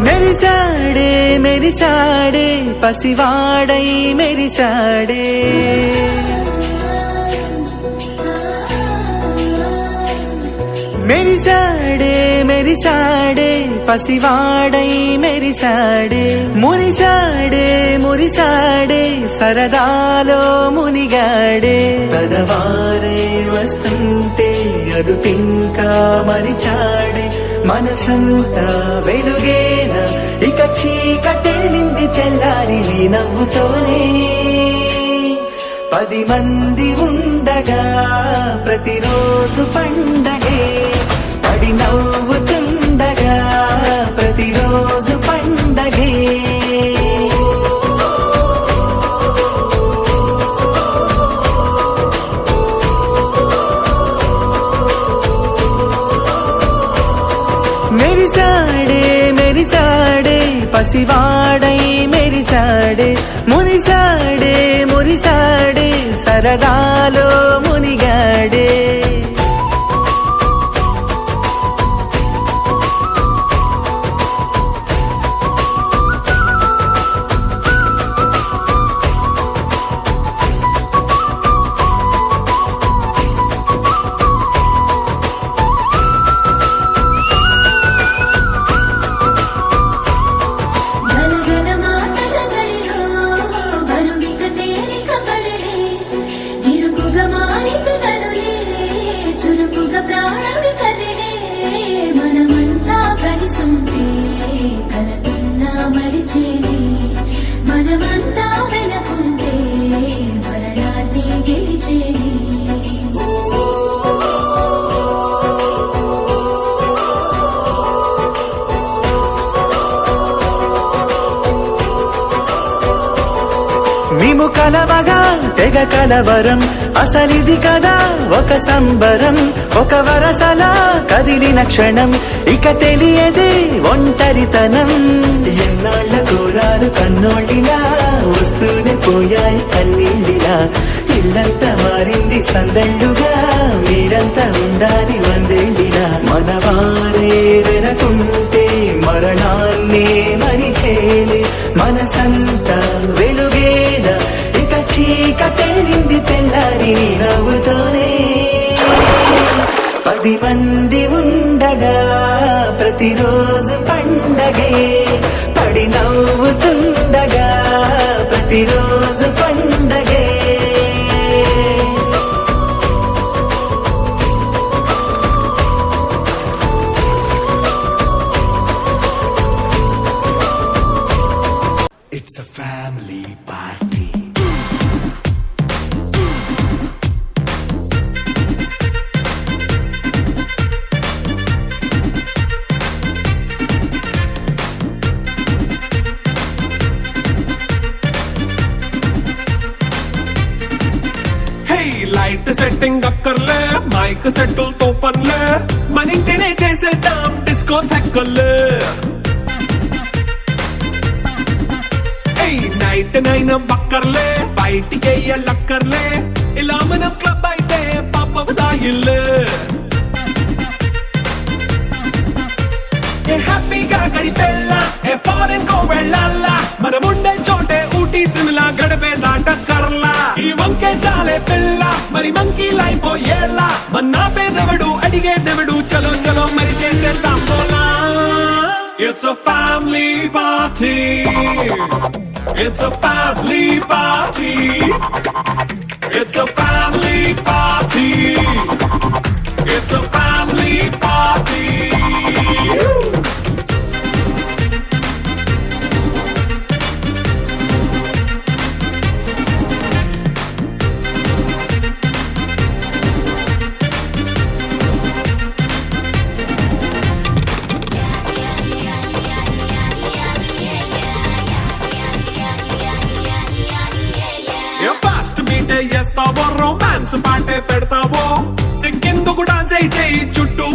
మెరిసాడే మెరిసాడే పసివాడై మెరిసాడే మెరిసాడే మెరిసాడే పసివాడై మెరిసాడే మురిసాడే మురిసాడే సరదాలో మునిగాడే పదవారే వస్తుంటే అదుపింకా మరిచాడే మనసంతా వెలుగేన ఇక చీకటెళ్ళింది తెల్లారి నీ నవ్వుతోనే 10 మంది ఉండగా ప్రతిరోజు పండగే పడి నవ్వుతుండగా ప్రతిరోజు పండగే మెరిసాడే మెరిసాడే పసివాడై మెరిసాడే మురిసాడే మురిసాడే సరదాలో మునిగాడే మనమంతా వెనకుంటే మరణాన్ని గెలిచేది మేము కలవగా తెగ కలవరం అసలిది కదా ఒక సంబరం ఒక వరసలా కదిలిన క్షణం ఇక తెలియదే ఒంటరితనం ఎన్నాళ్ళ కోరారు కన్నోళ్ళిలా వస్తూనే పోయాయి కన్నీళ్ళిలా ఇల్లంతా మారింది సందళ్ళుగా మీరంతా ఉండాలి వందేళ్ళిలా మనవారే వెనకుంటే మరణాన్నే మరిచేలే మనసంతా వెలుగేన ఇక చీకటెళ్ళింది తెల్లారి నీ నవ్వుతోనే 10 మంది ఉండగా ప్రతిరోజు పండగే పడి నవ్వుతుండగా ప్రతిరోజు పండగే It's a family party. Light setting అక్కర్లే మైక్ సెట్టుల్ తో పనులే మన ఇంటినే చేసేద్దాం డిస్కో థెక్కర్లే నైట్ నైన్ బక్కర్లే బయటికి లక్కర్లే ఇలా మనం క్లబ్ అయితే పాపదాయిల్లే హ్యాపీగా గడిపెళ్ళ ఏ ఫారెన్ కో వెళ్ళాలా మనం ఉండే చోటే ఊటీ సిమ్లా గడిపే దాటక్కర్లా ఈ వంకే చాలే పిల్ల మరి మంకీ లైపోయేలా మన్నా పేదవడు అడిగేదెవడు చలో చలో మరి చేసేద్దాం పోలా It's a family party. It's a family party. It's a family party. It's a family party. చేస్తావో రొమాన్స్ పాటే పెడతావో సిక్కిందుకు డాన్స్ చేయి చుట్టూ